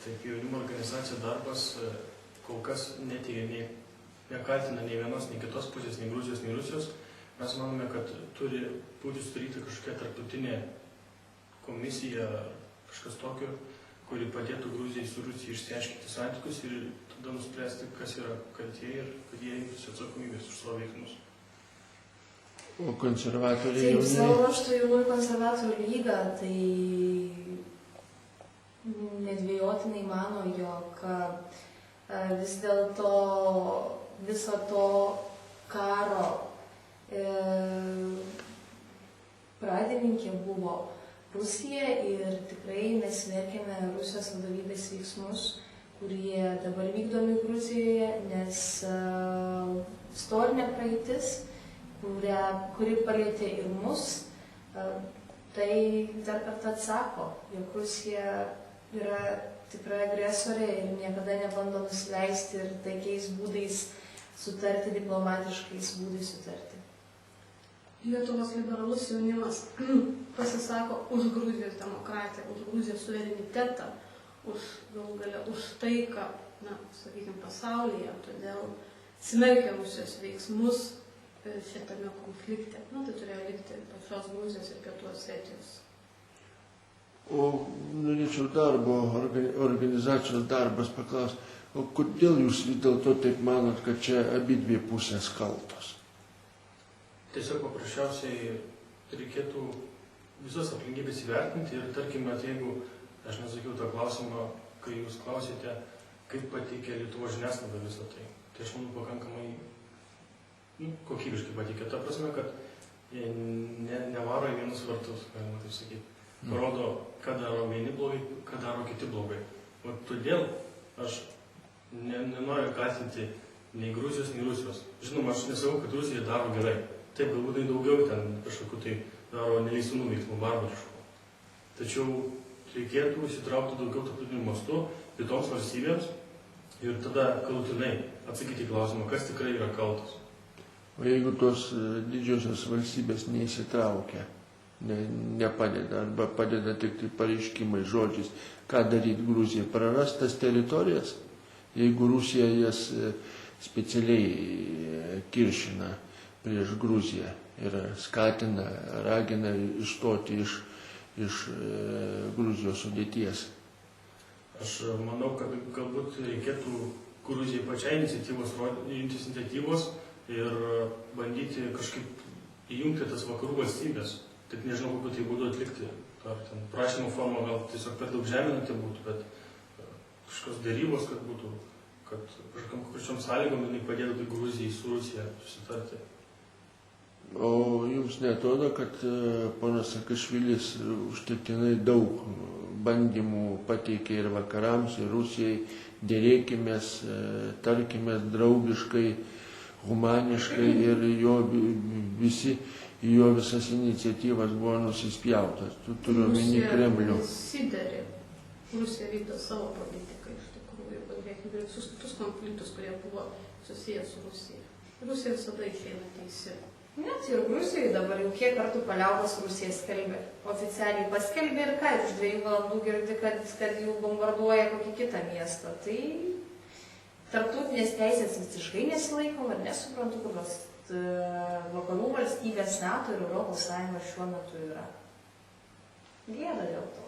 Taip, jaunimo organizacijų darbas kol kas neteigia, nekaltina nei vienos, nei kitos pusės, nei Gruzijos, nei Rusijos. Mes manome, kad turi būti sudaryta kažkokia tarptautinė komisija, kažkas tokio, kuri padėtų Gruzijai su Rusija išsiaiškinti santykius ir tada nuspręsti, kas yra kaltieji ir kad jie imtųsi atsakomybės už savo veiksmus. O konservatoriai Taip, jauni? savo ruožtų jaunųjų konservatorių lyga, tai nedvėjotinai mano, jog vis dėlto viso to karo pradininkė buvo Rusija ir tikrai nesmerkėme Rusijos vadovybės veiksmus, kurie dabar vykdomi Gruzijoje, nes istorinė praeitis, kuri palietė ir mus, tai dar kartą atsako, jog Rusija yra tikra agresorė ir niekada nebando nusileisti ir taikiais būdais sutarti, diplomatiškais būdais sutarti. Lietuvos liberalus jaunimas pasisako už Gruzijos demokratiją, už Gruzijos suverenitetą, už galų gale už taiką, sakykime, pasaulyje, todėl smerkia Rusijos veiksmus šitame konflikte. Tai turėjo likti pačios Gruzijos ir Pietų Osetijos. O norėčiau organizacijos darbas paklausti, o kodėl jūs vis dėlto taip manot, kad čia abidvi pusės kaltos? Tiesiog paprasčiausiai reikėtų visas aplinkybės įvertinti ir tarkime, jeigu aš nesakiau tą klausimą, kai jūs klausėte, kaip pateikė Lietuvos žiniasklaida visą tai. Tai aš manau pakankamai kokybiškai pateikė. Ta prasme, kad jie nevaro į vienus vartus, galima taip sakyti. Parodo, ką daro vieni blogai, ką daro kiti blogai. O todėl aš nenoriu kaltinti nei Gruzijos, nei Rusijos. Žinoma, aš nesakau, kad Rusija daro gerai. Taip, galbūt daugiau ten kažkokiu tai daro neleistinų veiksmų, barbariškų. Tačiau reikėtų įsitraukti daugiau tarptautiniu mastu kitoms valstybėms ir tada galutinai atsakyti į klausimą, kas tikrai yra kaltas. O jeigu tos didžiosios valstybės neįsitraukia, nepadeda arba padeda tik tai pareiškimai, žodžiais, ką daryti Gruzijai? Praras tas teritorijas, jeigu Rusija jas specialiai kiršina prieš Gruziją ir skatina, ragina išstoti iš Gruzijos sudėties. Aš manau, kad galbūt reikėtų Gruzijai pačiai iniciatyvos ir bandyti kažkaip įjungti tas vakarų valstybės. Tik nežinau, kokiu tai būdu atlikti. Ar ten prašymo forma gal tiesiog per daug žeminanti būtų, bet kažkokios dėrybos, kad būtų, kad kažkokiam konkrečiom sąlygom jinai padėtų Gruzijai su Rusija susitarti. O jums neatrodo, kad ponas Sakašvilis užtektinai daug bandymų pateikė ir vakarams, ir Rusijai, dėrėkimės, tarkimės draugiškai, humaniškai ir jo visas iniciatyvas buvo nusispjautas. Tu turiu omeny Kremlių. Rusija vykdo savo politiką iš tikrųjų, pažiūrėkime visus kitus konfliktus, kurie buvo susijęs su Rusija. Rusija visada išeina teisi. Net ir Gruzijoje dabar jau kiek kartų paliaubas Rusija skelbė. Oficialiai paskelbė ir ką, už 2 valandų girdi, kad jau bombarduoja kokį kitą miestą. Tai tarptautinės teisės visiškai nesilaikoma ir nesuprantu, kokios vakarų valstybės NATO ir Europos Sąjungos šiuo metu yra. Gėda dėl to.